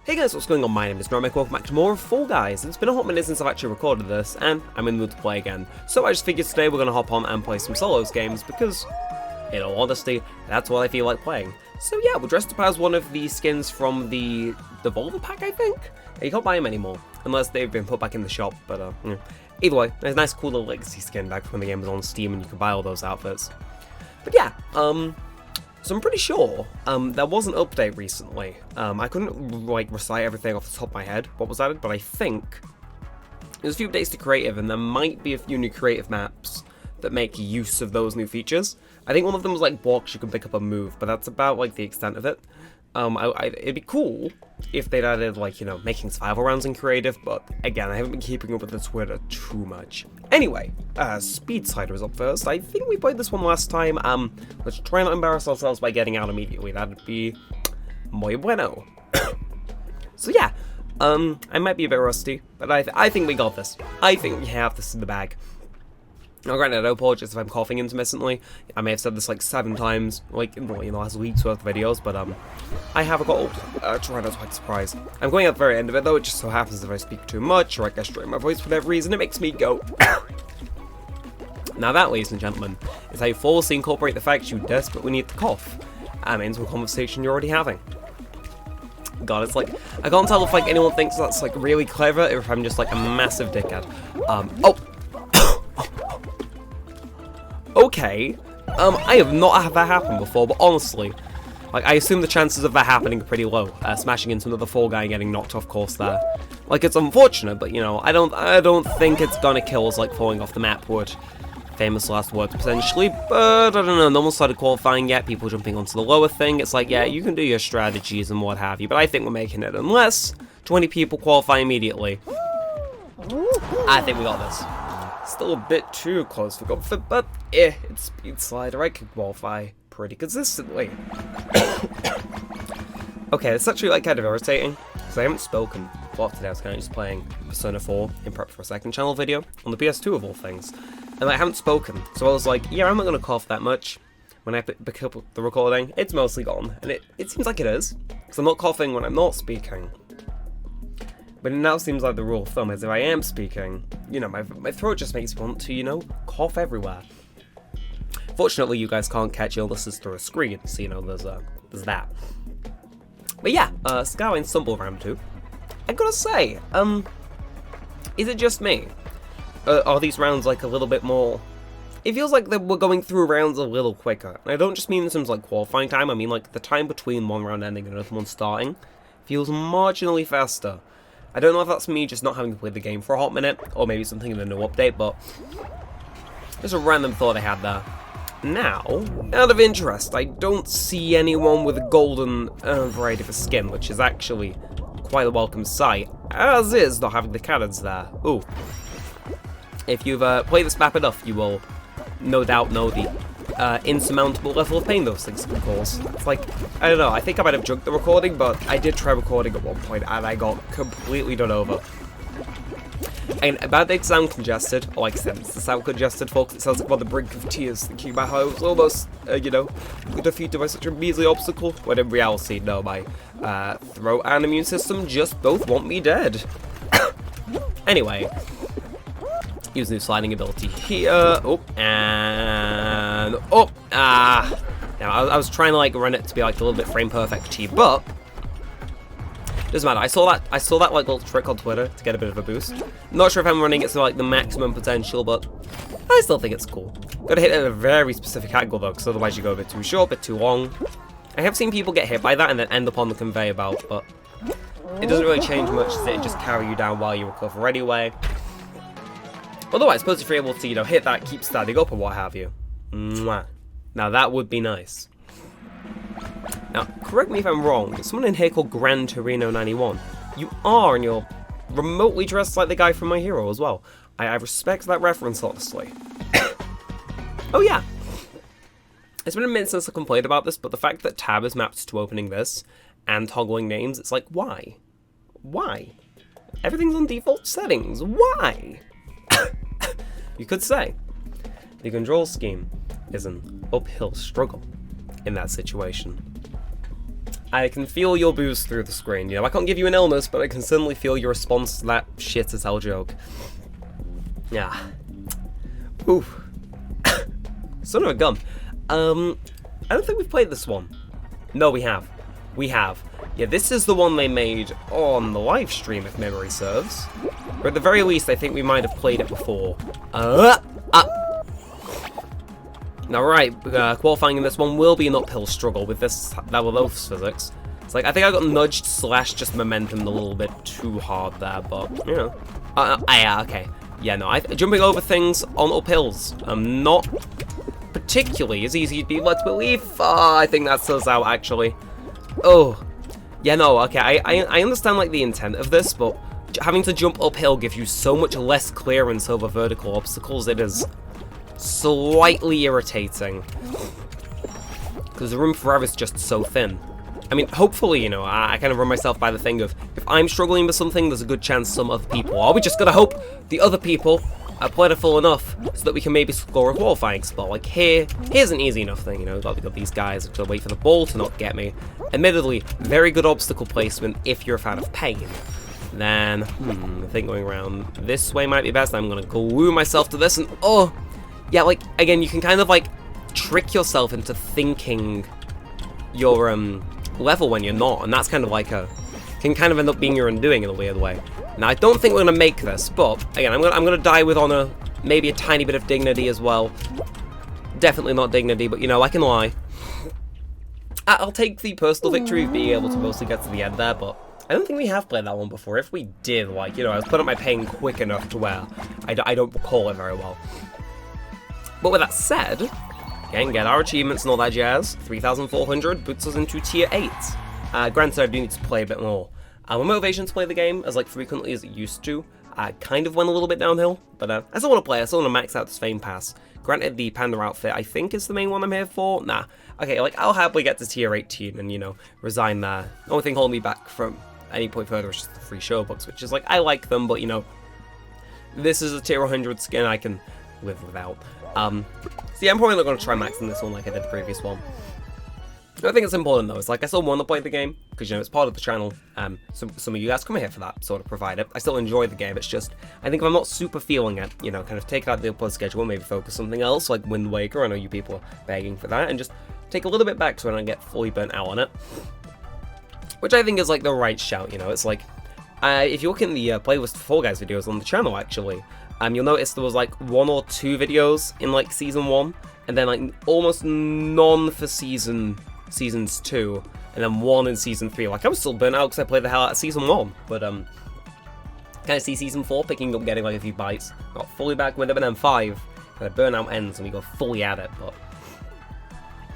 Hey guys, what's going on? My name is Neremik, welcome back to more of Fall Guys. It's been a hot minute since I've actually recorded this, and I'm in the mood to play again. So I just figured today we're going to hop on and play some solos games, because, in all honesty, that's what I feel like playing. So yeah, we're dressed up as one of the skins from the Devolver pack, I think? You can't buy them anymore, unless they've been put back in the shop, but yeah. Either way, there's a nice cool little legacy skin back when the game was on Steam and you could buy all those outfits. But yeah, so I'm pretty sure there was an update recently. I couldn't like recite everything off the top of my head what was added, but I think there's a few updates to creative, and there might be a few new creative maps that make use of those new features. I think one of them was like blocks you can pick up and move, but that's about like the extent of it. It'd be cool if they'd added like, you know, making survival rounds in creative, but again, I haven't been keeping up with the Twitter too much. Anyway, Speed Slider is up first. I think we played this one last time. Let's try not embarrass ourselves by getting out immediately. That'd be muy bueno. So yeah, I might be a bit rusty, but I think we got this. I think we have this in the bag. Now, granted, I apologize if I'm coughing intermittently. I may have said this like 7 times, like in the last week's worth of videos, but I have a cold. Try not to act surprised. I'm going at the very end of it though. It just so happens if I speak too much or I get straight in my voice for whatever reason, it makes me go. Now that, ladies and gentlemen, is how you flawlessly incorporate the fact you desperately need to cough into a conversation you're already having. God, it's like, I can't tell if like anyone thinks that's like really clever or if I'm just like a massive dickhead. Okay, I have not had that happen before, but honestly, like, I assume the chances of that happening are pretty low, smashing into another Fall Guy and getting knocked off course there. Like, it's unfortunate, but, you know, I don't think it's gonna kill us like falling off the map would. Famous last words, potentially, but, I don't know, no one started qualifying yet, people jumping onto the lower thing. It's like, yeah, you can do your strategies and what have you, but I think we're making it, unless 20 people qualify immediately. I think we got this. Still a bit too close for comfort, but it's Speed Slider. I can qualify pretty consistently. Okay, it's actually like kind of irritating, because I haven't spoken a lot today. I was kind of just playing Persona 4 in prep for a second channel video, on the PS2 of all things, and I haven't spoken, so I was like, yeah, I'm not going to cough that much. When I pick up the recording, it's mostly gone, and it seems like it is, because I'm not coughing when I'm not speaking. But it now seems like the rule of thumb is if I am speaking, you know, my throat just makes me want to, you know, cough everywhere. Fortunately, you guys can't catch illnesses through a screen, so, you know, there's that. But yeah, Skyline Stumble Round 2. I gotta say, is it just me? Are these rounds, like, a little bit more... It feels like we're going through rounds a little quicker. And I don't just mean in terms of, like, qualifying time, I mean, like, the time between one round ending and another one starting feels marginally faster. I don't know if that's me just not having played the game for a hot minute, or maybe something in the new update, but there's a random thought I had there. Now, out of interest, I don't see anyone with a golden variety of a skin, which is actually quite a welcome sight, as is not having the cannons there. Ooh. If you've played this map enough, you will no doubt know the insurmountable level of pain those things can cause. It's like, I don't know, I think I might have junked the recording, but I did try recording at one point and I got completely done over. And about they sound congested, or like I said, it's the sound congested, folks. It sounds like I'm on the brink of tears, thinking about how I was almost, you know, defeated by such a measly obstacle, when in reality, no, my throat and immune system just both want me dead. Anyway. Use new sliding ability here. Oh, and oh, Now I was trying to like run it to be like a little bit frame perfect, but doesn't matter. I saw that like little trick on Twitter to get a bit of a boost. Not sure if I'm running it to like the maximum potential, but I still think it's cool. Gotta hit it at a very specific angle though, because otherwise you go a bit too short, a bit too long. I have seen people get hit by that and then end up on the conveyor belt, but it doesn't really change much. It just carry you down while you recover anyway. Although I suppose if you're able to, you know, hit that, keep standing up or what have you. Mwah. Now that would be nice. Now, correct me if I'm wrong, there's someone in here called Gran Torino 91. You are, and you're remotely dressed like the guy from My Hero as well. I respect that reference, honestly. Oh yeah. It's been a minute since I complained about this, but the fact that tab is mapped to opening this and toggling names, it's like, why? Why? Everything's on default settings. Why? You could say the control scheme is an uphill struggle in that situation. I can feel your booze through the screen. You know, I can't give you an illness, but I can certainly feel your response to that shit as hell joke. Yeah. Ooh. Son of a gun. I don't think we've played this one. No, we have. We have. Yeah, this is the one they made on the live stream, if memory serves. Or at the very least, I think we might have played it before. Now, right, qualifying in this one will be an uphill struggle with this Lavoth's physics. It's like, I think I got nudged / just momentum a little bit too hard there, but, you know. Yeah, okay. Yeah, no, jumping over things on uphills, not particularly as easy as you'd be led to believe. I think that says out, actually. Oh. Yeah, no, okay, I understand, like, the intent of this, but having to jump uphill gives you so much less clearance over vertical obstacles. It is slightly irritating, because the room for error is just so thin. I mean, hopefully, you know, I kind of run myself by the thing of, if I'm struggling with something, there's a good chance some other people are. We just gotta hope the other people are plentiful enough so that we can maybe score a qualifying spot. Like, here's an easy enough thing, you know, we got these guys to wait for the ball to not get me. Admittedly, very good obstacle placement if you're a fan of pain. Then, I think going around this way might be best. I'm gonna glue myself to this, and oh, yeah, like, again, you can kind of, like, trick yourself into thinking you're, level when you're not, and that's kind of like can kind of end up being your undoing in a weird way. Now, I don't think we're gonna make this, but, again, I'm gonna die with honor, maybe a tiny bit of dignity as well. Definitely not dignity, but, you know, I can lie. I'll take the personal victory of being able to mostly get to the end there, but I don't think we have played that one before. If we did, like, you know, I was putting up my pain quick enough to where I don't recall it very well. But with that said, again, get our achievements and all that jazz. 3,400 boots us into tier 8. Granted, I do need to play a bit more. My motivation to play the game as like frequently as it used to kind of went a little bit downhill, but I still want to play. I still want to max out this Fame Pass. Granted, the Panda outfit I think is the main one I'm here for. Nah. Okay, like, I'll happily get to tier 18 and, you know, resign there. The only thing holding me back from any point further is just the free show books, which is like, I like them, but, you know, this is a tier 100 skin I can live without. See, I'm probably not going to try maxing this one like I did the previous one. I think it's important though. It's like, I still want to play the game because, you know, it's part of the channel. Some of you guys come here for that sort of provider. I still enjoy the game. It's just, I think if I'm not super feeling it, you know, kind of take it out of the upload schedule, maybe focus something else like Wind Waker. I know you people are begging for that, and just take a little bit back so I don't get fully burnt out on it. Which I think is like the right shout. You know, it's like if you look in the playlist for Fall Guys videos on the channel, actually. You'll notice there was like 1 or 2 videos in like season 1, and then like almost none for seasons 2, and then 1 in season 3. Like, I was still burnt out because I played the hell out of season 1, but kind of see season 4 picking up, getting like a few bites, got fully back with it, and then 5, kind of burnout ends and we go fully at it. But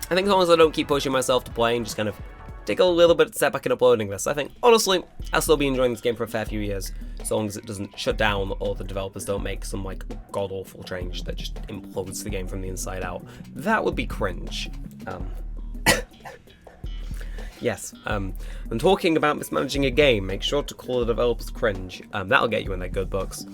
I think as long as I don't keep pushing myself to play and just kind of take a little bit of step back in uploading this, I think, honestly, I'll still be enjoying this game for a fair few years, as long as it doesn't shut down or the developers don't make some, like, god-awful change that just implodes the game from the inside out. That would be cringe. Yes, and talking about mismanaging a game, make sure to call the developers cringe. That'll get you in their good books.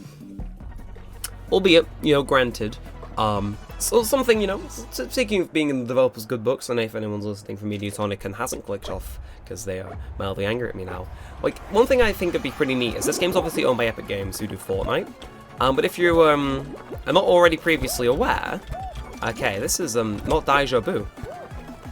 Albeit, you know, granted, so something, you know, speaking of being in the developers' good books, and if anyone's listening from Mediatonic and hasn't clicked off because they are mildly angry at me now, like, one thing I think would be pretty neat is this game's obviously owned by Epic Games, who do Fortnite, but if you are not already previously aware, okay, this is not Deja Vu.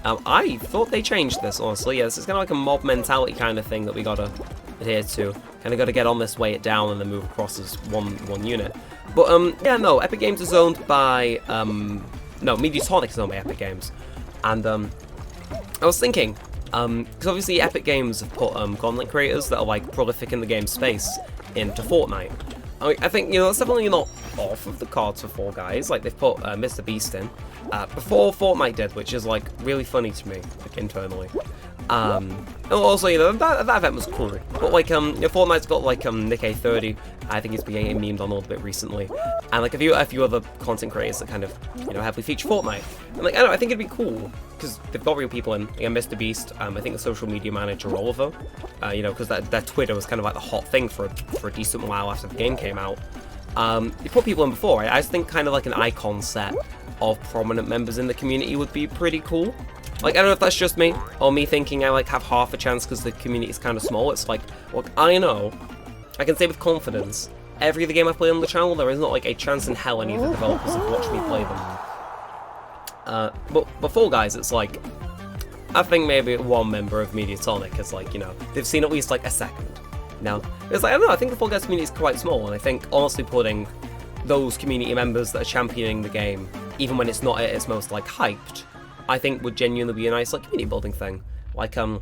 I thought they changed this, honestly. Yeah, this is kind of like a mob mentality kind of thing that we gotta adhere to. Kind of gotta get on this, weigh it down, and then move across as one unit. But, yeah, no, Epic Games is owned by, no, Mediatonic is owned by Epic Games. And, I was thinking, because obviously Epic Games have put, content creators that are, like, prolific in the game space into Fortnite. I think, you know, that's definitely not off of the cards for Fall Guys. Like, they've put Mr. Beast in before Fortnite did, which is, like, really funny to me, like, internally. Also, you know, that event was cool. But, like, you know, Fortnite's got, like, Nick A30. I think he's been getting memed on a little bit recently. And, like, a few other content creators that kind of, you know, heavily feature Fortnite. And, like, I don't know, I think it'd be cool, because they've got real people in. Again, Mr. Beast, I think the social media manager, Oliver, you know, because that Twitter was kind of like the hot thing for a decent while after the game came out. You put people in before, I just think kind of like an icon set of prominent members in the community would be pretty cool. Like, I don't know if that's just me, or me thinking I, like, have half a chance because the community is kind of small. It's like, look, I know, I can say with confidence, every other game I play on the channel, there is not, like, a chance in hell any of the developers have watched me play them. But Fall Guys, it's like, I think maybe one member of Mediatonic is like, you know, they've seen at least, like, a second. Now, it's like, I don't know, I think the Fall Guys community is quite small, and I think, honestly, putting those community members that are championing the game, even when it's not at its most, like, hyped, I think would genuinely be a nice, like, community building thing. Like, do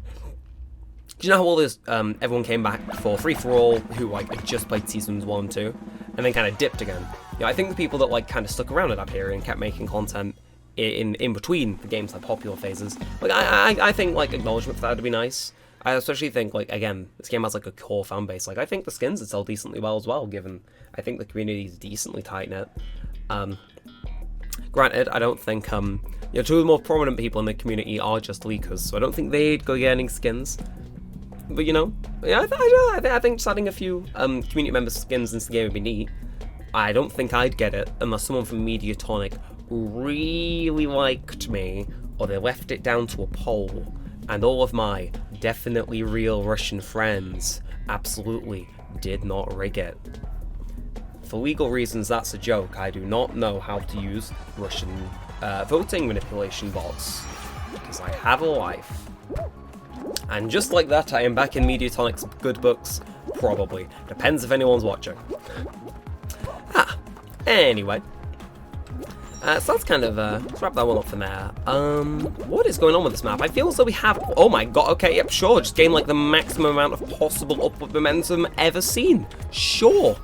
you know how all this, everyone came back for Free-for-All, who, like, had just played Seasons 1 and 2, and then kind of dipped again? You know, I think the people that, like, kind of stuck around at that period and kept making content in between the game's, like, popular phases, like, I think, like, acknowledgement for that would be nice. I especially think, like, again, this game has, like, a core fan base. Like, I think the skins would sell decently well as well, given I think the community is decently tight-knit. Granted, I don't think, you know, two of the more prominent people in the community are just leakers, so I don't think they'd go getting skins. But, you know, yeah, I think just adding a few community members' skins into the game would be neat. I don't think I'd get it unless someone from Mediatonic really liked me, or they left it down to a poll, and all of my definitely real Russian friends absolutely did not rig it. For legal reasons, that's a joke. I do not know how to use Russian voting manipulation bots, because I have a life. And just like that, I am back in Mediatonic's good books. Probably. Depends if anyone's watching. Anyway. So that's kind of, let's wrap that one up for now. What is going on with this map? I feel as though we have, oh my god, okay, yep, sure, just gain like the maximum amount of possible upward momentum ever seen. Sure.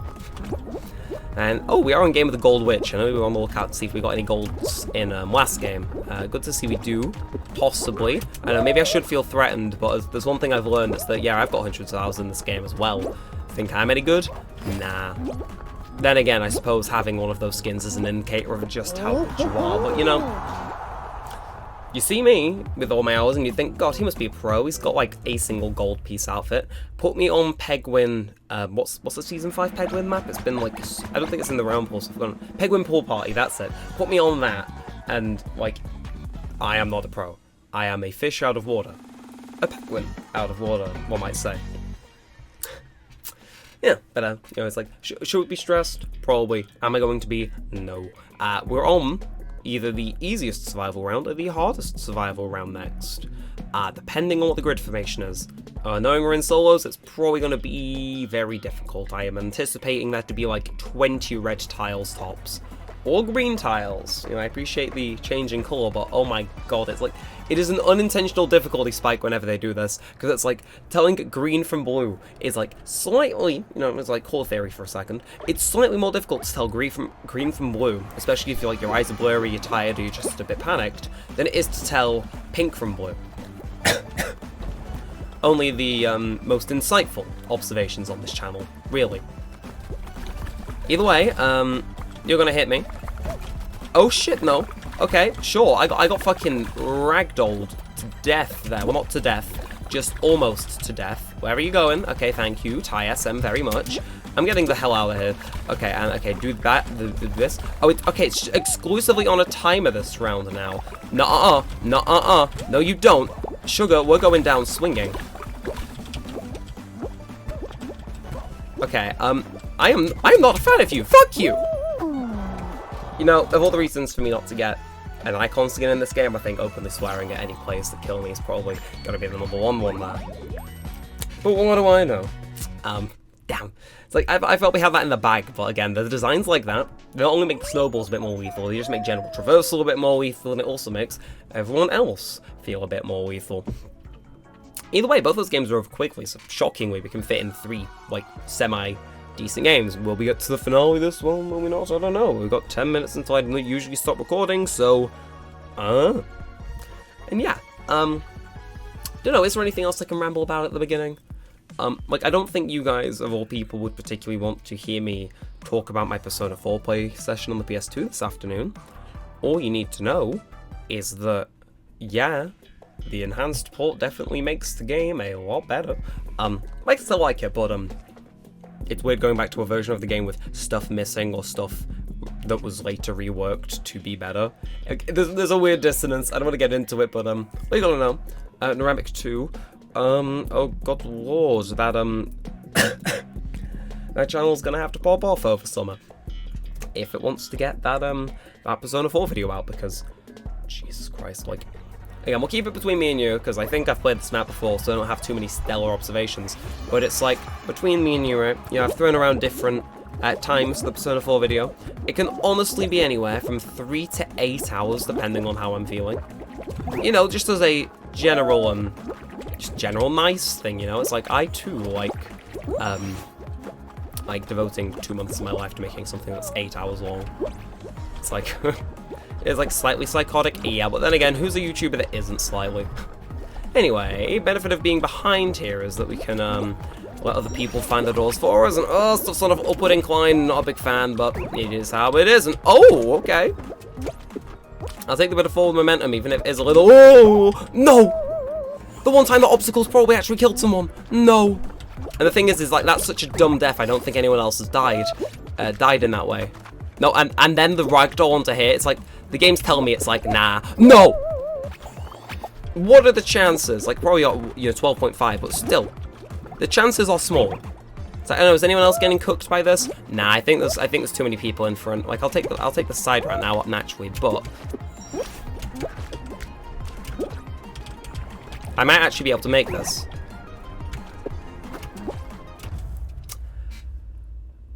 And, oh, we are on Game of the Gold Witch. I know we were on the lookout to see if we got any golds in last game. Good to see we do, possibly. I know, maybe I should feel threatened, but there's one thing I've learned, is that, yeah, I've got hundreds of hours in this game as well. Think I'm any good? Nah. Then again, I suppose having one of those skins is an indicator of just how good you are, but you know, you see me with all my hours and you think, God, he must be a pro, he's got like a single gold piece outfit. Put me on Pegwin, what's the Season 5 Pegwin map? It's been like, I don't think it's in the Realm Pool, so I've gone, Pegwin Pool Party, that's it. Put me on that, and like, I am not a pro. I am a fish out of water. A penguin out of water, one might say. Yeah, but, you know, it's like, should we be stressed? Probably. Am I going to be? No. We're on either the easiest survival round or the hardest survival round next, depending on what the grid formation is. Knowing we're in solos, it's probably going to be very difficult. I am anticipating that to be like 20 red tiles tops. Or green tiles. You know, I appreciate the change in colour, but oh my god, it's like, it is an unintentional difficulty spike whenever they do this, because it's like, telling green from blue is like slightly, you know, it's like colour theory for a second, it's slightly more difficult to tell green from blue, especially if you're like, your eyes are blurry, you're tired, or you're just a bit panicked, than it is to tell pink from blue. Only the most insightful observations on this channel, really. Either way, you're gonna hit me. Oh shit, no. Okay, sure, I got fucking ragdolled to death there. Well, not to death, just almost to death. Where are you going? Okay, thank you, Ty SM, very much. I'm getting the hell out of here. Okay, and okay, do that, do this. Oh, okay, it's exclusively on a timer this round now. Nuh-uh, nuh-uh-uh. No, you don't. Sugar, we're going down swinging. Okay, I am not a fan of you. Fuck you! You know, of all the reasons for me not to get an icon skin in this game, I think openly swearing at any players that kill me is probably gonna be the #1 one there. But what do I know? Damn. It's like, I felt we had that in the bag, but again, the designs like that, they not only make snowballs a bit more lethal, they just make general traversal a bit more lethal, and it also makes everyone else feel a bit more lethal. Either way, both those games are over quickly, so shockingly we can fit in 3, like, semi-decent games. Will we get to the finale this one? Will we not? I don't know. We've got 10 minutes until I usually stop recording, so... And yeah, don't know, is there anything else I can ramble about at the beginning? Like, I don't think you guys, of all people, would particularly want to hear me talk about my Persona 4 play session on the PS2 this afternoon. All you need to know is that, yeah, the enhanced port definitely makes the game a lot better. I still like it, but it's weird going back to a version of the game with stuff missing or stuff that was later reworked to be better. There's a weird dissonance. I don't want to get into it, but what you gotta know? Neremik 2. Oh god lord, that that channel's gonna have to pop off over summer if it wants to get that that Persona 4 video out, because Jesus Christ, like, again, we'll keep it between me and you, because I think I've played this map before, so I don't have too many stellar observations, but it's like, between me and you, right, you know, I've thrown around different times the Persona 4 video. It can honestly be anywhere from 3 to 8 hours, depending on how I'm feeling. You know, just as a general, just general nice thing, you know, it's like, I too like devoting 2 months of my life to making something that's 8 hours long. It's like, it's like slightly psychotic, yeah, but then again, who's a YouTuber that isn't slightly? Anyway, benefit of being behind here is that we can let other people find the doors for us, and still sort of upward incline, not a big fan, but it is how it is, and oh, okay. I'll take the bit of forward momentum, even if it is a little, oh, no! The one time the obstacles probably actually killed someone, no! And the thing is like, that's such a dumb death, I don't think anyone else has died in that way. No, and then the ragdoll onto here, it's like, the game's telling me it's like, nah, no! What are the chances? Like, probably, you know, 12.5, but still, the chances are small. So, I don't know, is anyone else getting cooked by this? Nah, I think there's too many people in front. Like, I'll take the side right now, naturally, but I might actually be able to make this.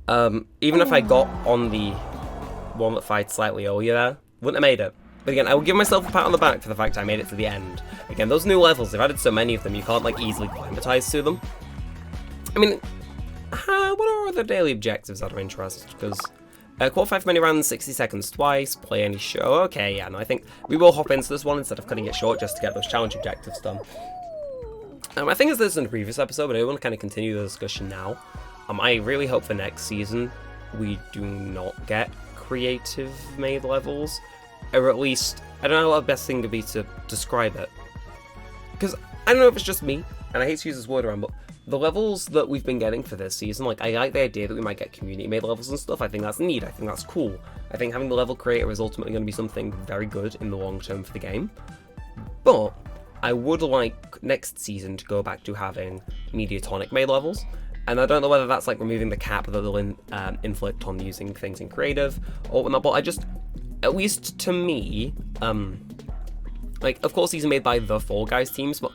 Even if I got on the one that fights slightly earlier there, wouldn't have made it. But again, I will give myself a pat on the back for the fact I made it to the end. Again, those new levels, they've added so many of them, you can't, like, easily climatize to them. I mean, what are other daily objectives that are interesting? Because, qualify for many rounds, 60 seconds twice, play any show. Okay, yeah, no, I think we will hop into this one instead of cutting it short just to get those challenge objectives done. I think as this in the previous episode, but I want to kind of continue the discussion now. I really hope for next season we do not get creative made levels, or at least, I don't know what the best thing to be to describe it, because I don't know if it's just me, and I hate to use this word around, but the levels that we've been getting for this season, like, I like the idea that we might get community made levels and stuff. I think that's neat, I think that's cool. I think having the level creator is ultimately going to be something very good in the long term for the game, but I would like next season to go back to having Mediatonic made levels. And I don't know whether that's like removing the cap that they'll inflict on using things in creative or whatnot, but I just, at least to me, like, of course these are made by the Fall Guys teams, but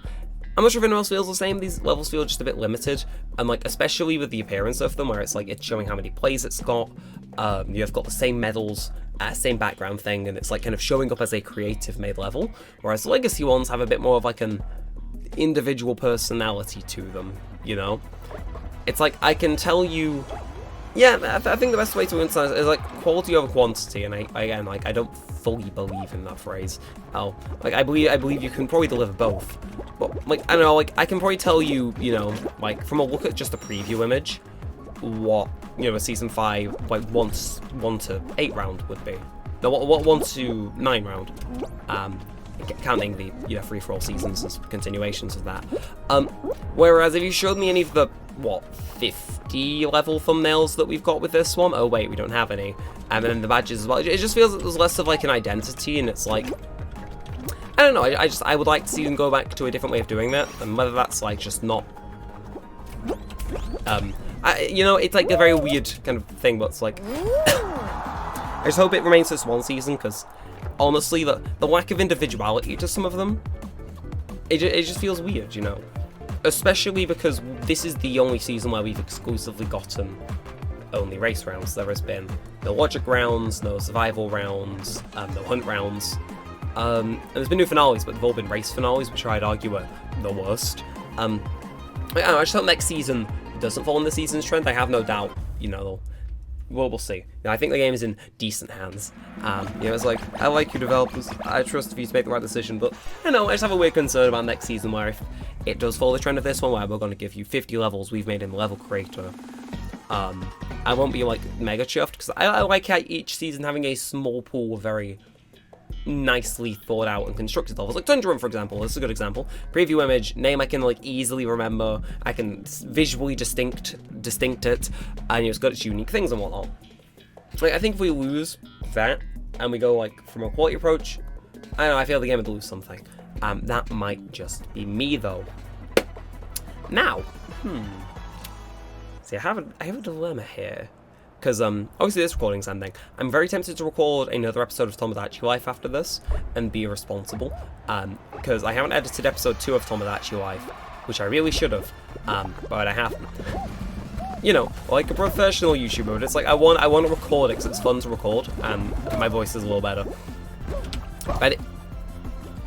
I'm not sure if anyone else feels the same. These levels feel just a bit limited, and like, especially with the appearance of them, where it's like, it's showing how many plays it's got, you've got the same medals, same background thing, and it's like kind of showing up as a creative made level, whereas the Legacy ones have a bit more of like an individual personality to them, you know? It's like, I can tell you, yeah, I think the best way to understand it is like quality over quantity, and again, like, I don't fully believe in that phrase. Like, I believe you can probably deliver both, but like, I don't know, like, I can probably tell you, you know, like, from a look at just a preview image, what, you know, a season 5, like, 1 to 8 round would be. No, what 1 to 9 round, counting the, you know, free-for-all seasons as continuations of that. Whereas if you showed me any of the, what, 50 level thumbnails that we've got with this one, oh wait, we don't have any, and then the badges as well, it just feels that there's less of like an identity, and it's like, I don't know, I would like to see them go back to a different way of doing that, and whether that's like just not, you know, it's like a very weird kind of thing, but it's like, I just hope it remains this one season, because honestly, the lack of individuality to some of them, it just feels weird, you know? Especially because this is the only season where we've exclusively gotten only race rounds. There has been no logic rounds, no survival rounds, no hunt rounds. And there's been new finales, but they've all been race finales, which I'd argue are the worst. I just hope next season doesn't fall in the season's trend. I have no doubt, you know, we'll see. I think the game is in decent hands. You know, it's like, I like you developers, I trust you to make the right decision, but, I know, I just have a weird concern about next season where if it does follow the trend of this one, where we're going to give you 50 levels we've made in the level creator, I won't be, like, mega chuffed, because I like how each season having a small pool of very nicely thought out and constructed levels. Like Tundra Run, for example, this is a good example. Preview image, name I can like easily remember, I can visually distinct it, and it's got its unique things and whatnot. Like, I think if we lose that, and we go, like, from a quality approach, I don't know, I feel the game would lose something. That might just be me, though. Now, see, I have a dilemma here. Because, obviously this recording's ending. I'm very tempted to record another episode of Tomodachi Life after this, and be responsible. Because I haven't edited episode 2 of Tomodachi Life, which I really should have, but I haven't. You know, like a professional YouTuber, but it's like, I want to record it because it's fun to record, and my voice is a little better. But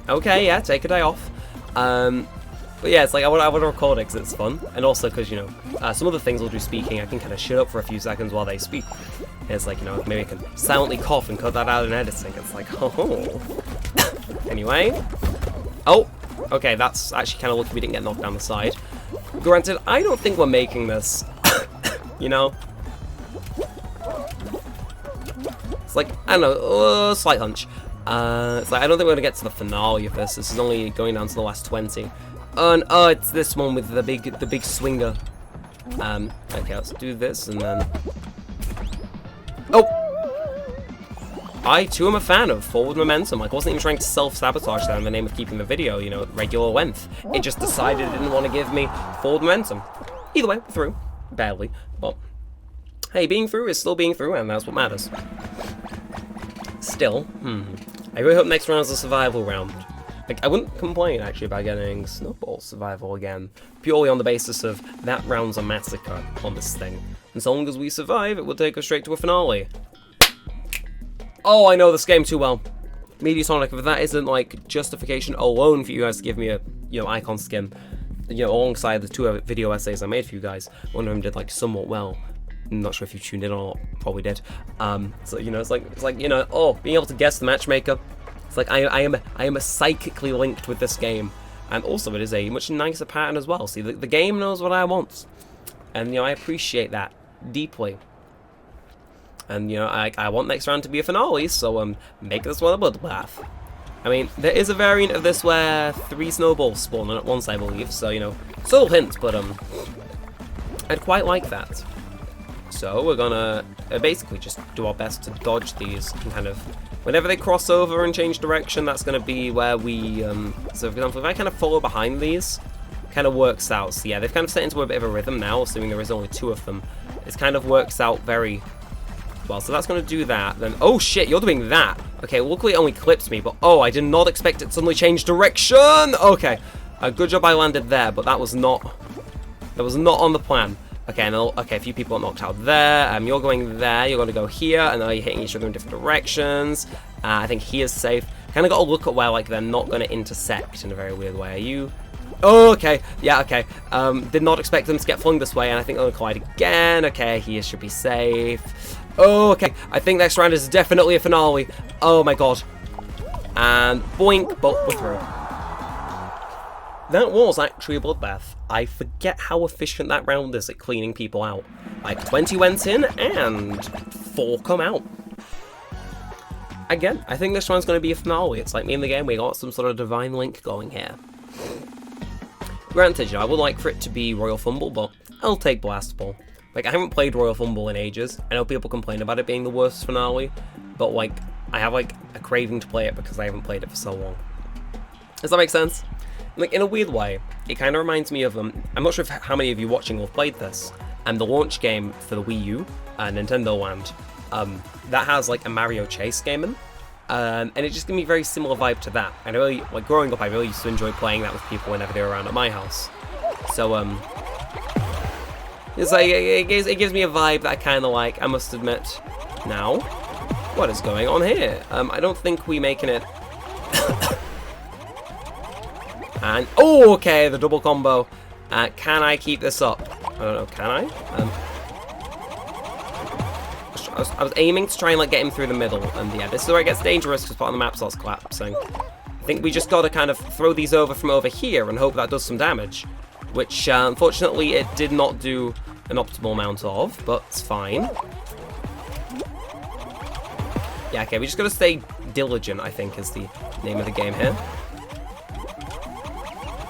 okay, yeah, take a day off. But yeah, it's like, I want to record it because it's fun, and also because, you know, some of the things will do speaking, I can kind of shut up for a few seconds while they speak. And it's like, you know, maybe I can silently cough and cut that out in editing. It's like, oh. Anyway. Oh, okay, that's actually kind of lucky we didn't get knocked down the side. Granted, I don't think we're making this, you know? It's like, I don't know, slight hunch. It's like, I don't think we're going to get to the finale of this. This is only going down to the last 20. And oh, it's this one with the big swinger. Okay, let's do this and then. Oh, I too am a fan of forward momentum. Like, I wasn't even trying to self-sabotage that in the name of keeping the video, you know, regular length. It just decided it didn't want to give me forward momentum. Either way, we're through, barely, but hey, being through is still being through, and that's what matters. Still, I really hope next round is a survival round. Like, I wouldn't complain, actually, about getting Snowball Survival again, purely on the basis of that round's a massacre on this thing. And so long as we survive, it will take us straight to a finale. Oh, I know this game too well. Mediasonic, if that isn't, like, justification alone for you guys to give me a, you know, icon skin, you know, alongside the 2 video essays I made for you guys, one of them did, like, somewhat well. I'm not sure if you tuned in or not, probably did. So, you know, it's like, you know, oh, being able to guess the matchmaker. It's like, I am psychically linked with this game. And also, it is a much nicer pattern as well. See, the game knows what I want. And, you know, I appreciate that deeply. And, you know, I want next round to be a finale, so, make this one a bloodbath. I mean, there is a variant of this where 3 snowballs spawn at once, I believe. So, you know, subtle hint, but, I'd quite like that. So, we're gonna basically just do our best to dodge these and kind of, whenever they cross over and change direction, that's gonna be where we, so for example, if I kind of follow behind these, kind of works out. So yeah, they've kind of set into a bit of a rhythm now, assuming there is only 2 of them. It kind of works out very well. So that's gonna do that. Then, oh shit, you're doing that. Okay, luckily it only clips me, but oh, I did not expect it to suddenly change direction. Okay, good job I landed there, but that was not on the plan. Okay, and okay, a few people got knocked out there. You're going there, you're going to go here, and now you're hitting each other in different directions. I think he is safe. Kind of got to look at where, like, they're not going to intersect in a very weird way. Are you? Oh, okay. Yeah, okay. Did not expect them to get flung this way, and I think they're going to collide again. Okay, he should be safe. Oh, okay. I think next round is definitely a finale. Oh, my God. And boink, but we're through. That was actually a bloodbath. I forget how efficient that round is at cleaning people out. Like, 20 went in, and 4 come out. Again, I think this one's going to be a finale. It's like me in the game, we got some sort of divine link going here. Granted, you know, I would like for it to be Royal Fumble, but I'll take Blast Ball. Like, I haven't played Royal Fumble in ages. I know people complain about it being the worst finale, but, like, I have, like, a craving to play it because I haven't played it for so long. Does that make sense? Like, in a weird way, it kind of reminds me of, I'm not sure how many of you watching will have played this, and the launch game for the Wii U, Nintendo Land, that has, like, a Mario Chase game in, and it just gave me a very similar vibe to that. And I really, like, growing up, I really used to enjoy playing that with people whenever they were around at my house. So, it's like, it gives me a vibe that I kind of like, I must admit. Now, what is going on here? I don't think we making it... And, oh, okay, the double combo. Can I keep this up? I don't know, can I? I was aiming to try and, like, get him through the middle, and yeah, this is where it gets dangerous because part of the map starts collapsing. I think we just got to kind of throw these over from over here and hope that does some damage, which, unfortunately, it did not do an optimal amount of, but it's fine. Yeah, okay, we just got to stay diligent, I think, is the name of the game here.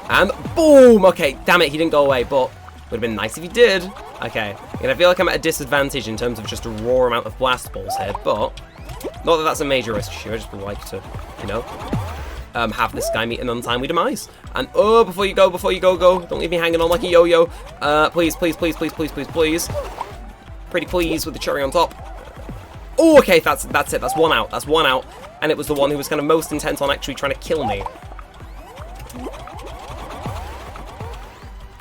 And boom! Okay, damn it, he didn't go away, but would have been nice if he did. Okay, and I feel like I'm at a disadvantage in terms of just a raw amount of blast balls here, but not that that's a major risk issue. I just would like to, you know, have this guy meet an untimely demise. And oh, before you go, don't leave me hanging on like a yo-yo. Please. Pretty please with the cherry on top. Oh, okay, that's it. That's one out. And it was the one who was kind of most intent on actually trying to kill me.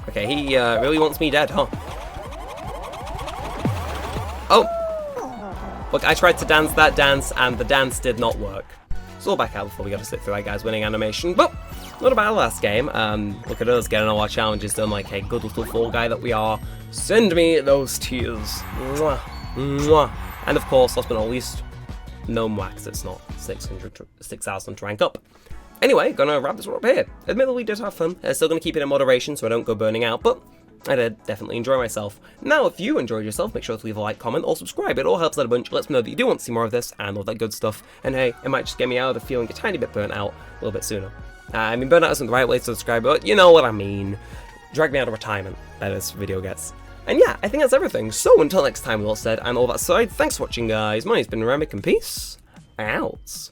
Okay, he really wants me dead, huh? Oh! Look, I tried to dance that dance, and the dance did not work. It's all back out before we got to sit through that guy's winning animation. But not a bad last game. Look at us getting all our challenges done like a good little fall guy that we are. Send me those tears. Mwah. Mwah. And of course, last but not least, no wax. It's not 6,000 to rank up. Anyway, gonna wrap this one up here. Admittedly, did have fun. Still gonna keep it in moderation so I don't go burning out, but I did definitely enjoy myself. Now, if you enjoyed yourself, make sure to leave a like, comment, or subscribe. It all helps out a bunch. Lets me know that you do want to see more of this and all that good stuff. And hey, it might just get me out of feeling a tiny bit burnt out a little bit sooner. I mean, burnt out isn't the right way to subscribe, but you know what I mean. Drag me out of retirement, that this video gets. And yeah, I think that's everything. So until next time, with all said and all that aside, thanks for watching, guys. My name's been Neremik, and peace out.